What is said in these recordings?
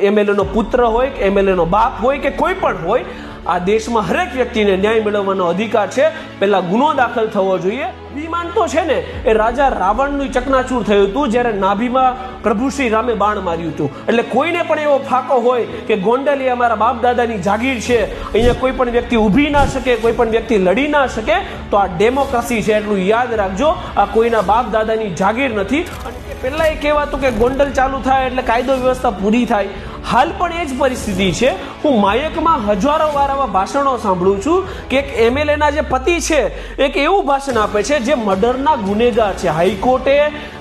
MLA no पुत्र होय के एमएलए नो बाप होय के कोई पण होय आ देश में हरेक व्यक्ति ने न्याय मेळवવાનો अधिकार है। पहला गुनो दाखल थवो जोईए। अभिमान तो है ने ए राजा रावणनु चकनाचूर थयुं हतुं ज्यारे नाभीमां प्रभु श्री रामे बाण मार्युं हतुं। एटले कोईने पण एवो फाको होय के गोंडल ए अमारा बाप दादानी जागीर छे, अहींया कोई पण व्यक्ति ऊभी ना शके, कोई पण व्यक्ति लड़ी ना शके, तो आ डेमोक्रेसी छे एटलुं याद राखजो। आ कोईना बाप दादानी जागीर नथी। पहला ए कहेवातुं के गोंडल चालू थाय एटले कायदो व्यवस्था पूरी थाय। हाल पण ए ज परिस्थिति छे। हूँ मायकमां हजारों वार आवा भाषणो सांभळुं छुं के एक एमएलए ना जे पति छे एक एवुं भाषण आपे छे जे मर्डरना गुનેગાર छे। हाईकोर्टे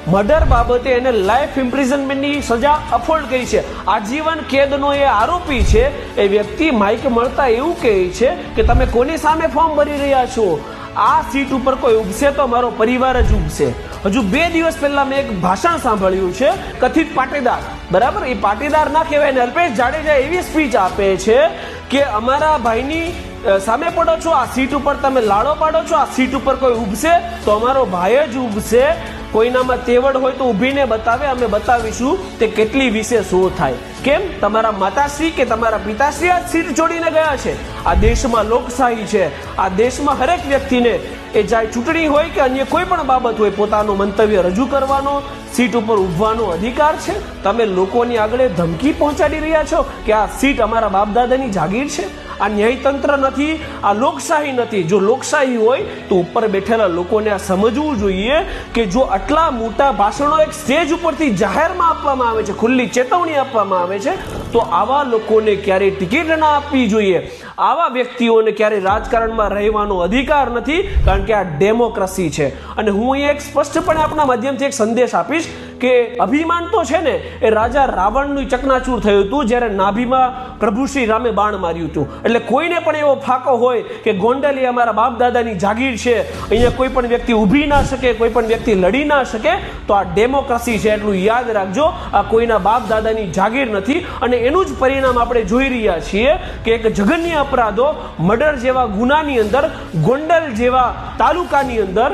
मर्डर बाबते एने लाइफ इम्प्रिजनमेंटनी सजा अफोर्ड करी छे। आजीवन कैदनो ए आरोपी छे। ए व्यक्ति माइक मळता एवुं कहे छे के तमे कोनी सामे फॉर्म भरी रह्या छो, आ सीट पर कोई उगसे तो मारो परिवार ज उगसे। हजू 2 दिवस पहला मैं एक भाषण सांभळ्युं छे कथित पाटीदार, बराबर ए पाटीदार ना कहेवाय ने अल्पेश जाडेजा एवी स्पीच आपे छे के अमारा भाईनी सामे पड़ो छो, आ सीट पर तमे लाड़ो पाडो छो, आ सीट पर कोई उगसे तो अमारो भाई ज उगसे। कोईनामां तेवड होय तो ऊभीने बतावे, अमे बतावीशुं ते केटली विशेष हो थाय। केम तमारा माताश्री के तमारा पिताश्री आ सीट छोड़ीने गया छे। आ देशमां लोकशाही छे। आ देशमां हरेक व्यक्तिने ए चाहे चूंटणी होय के अन्य कोई पण बाबत होय पोतानुं मंतव्य रजू करवानो, सीट पर उभવાનો अधिकार छे। तमे लोकोनी आगळे धमकी पहोंचाडी रह्या छो के आ सीट अमारा बाप दादानी जागीर छे। आ न्यायतंत्र नथी, आ लोकशाही नथी। जो लोकशाही होय तो ऊपर बैठेला लोकोने आ समजવું જોઈએ કે જો આટલા મોટા ભાષણો એક સ્ટેજ ઉપરથી જાહેરમાં આપવામાં આવે છે, ખુલ્લી ચેતવણી આપવામાં આવે છે, તો આવા લોકોને ક્યારે ટિકિટ ના આપવી જોઈએ। આવા વ્યક્તિઓને ક્યારે રાજકારણમાં રહેવાનો અધિકાર નથી, કારણ કે આ ડેમોક્રેસી છે। અને હું અહીં એક સ્પષ્ટપણે આપના માધ્યમથી એક સંદેશ આપીશ કે અભિમાન તો છે ને એ રાજા રાવણનું ચકનાચૂર થયું હતું જ્યારે નાભીમાં પ્રભુ શ્રી રામે બાણ માર્યું હતું। એટલે કોઈને પણ એવો ફાકો હોય કે ગોંડલ એ અમારા બાપ દાદાની જાગીર છે, અહીંયા કોઈ પણ વ્યક્તિ ઊભી ના શકે, કોઈ પણ વ્યક્તિ લડી ના શકે, તો આ ડેમોક્રેસી છે એટલું યાદ રાખજો। આ કોઈના બાપ દાદાની જાગીર નથી। અને એનું જ પરિણામ આપણે જોઈ રહ્યા છીએ કે એક જઘન્ય अपराधो मर्डर जेवा गुनानी अंदर गोंडल जेवा तालुकानी अंदर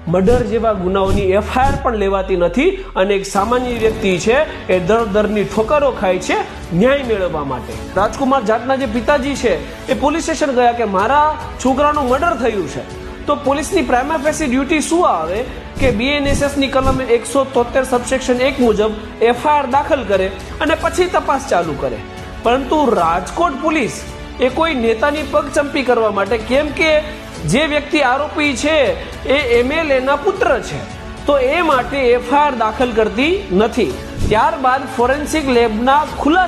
मर्डर जेवा गुनाओनी एफआईआर पण लेवाती नथी। अने एक सामान्य व्यक्ति छे ए दर दरनी ठोकरो खाय छे न्याय मेळववा माटे। राजकुमार जाटना जे पिताजी छे ए पोलीस स्टेशन गया के मारा छोकरानुं मर्डर थयुं छे, तो पोलीसनी प्राइमा फेसी ड्यूटी शुं आवे के बीएनएसएस नी कलम 173 सबसेक्शन 1 मुजब एफआईआर दाखल करे अने पछी तपास चालू करे। परंतु राजकोट पोलीस ए कोई नेतानी पगचंपी करवा माटे, केम के जे व्यक्ति आरोपी छे ए एमएलए ना पुत्र छे, तो ए माटे एफआईआर दाखल करती नथी। त्यारबाद फोरेन्सिक लेबना खुला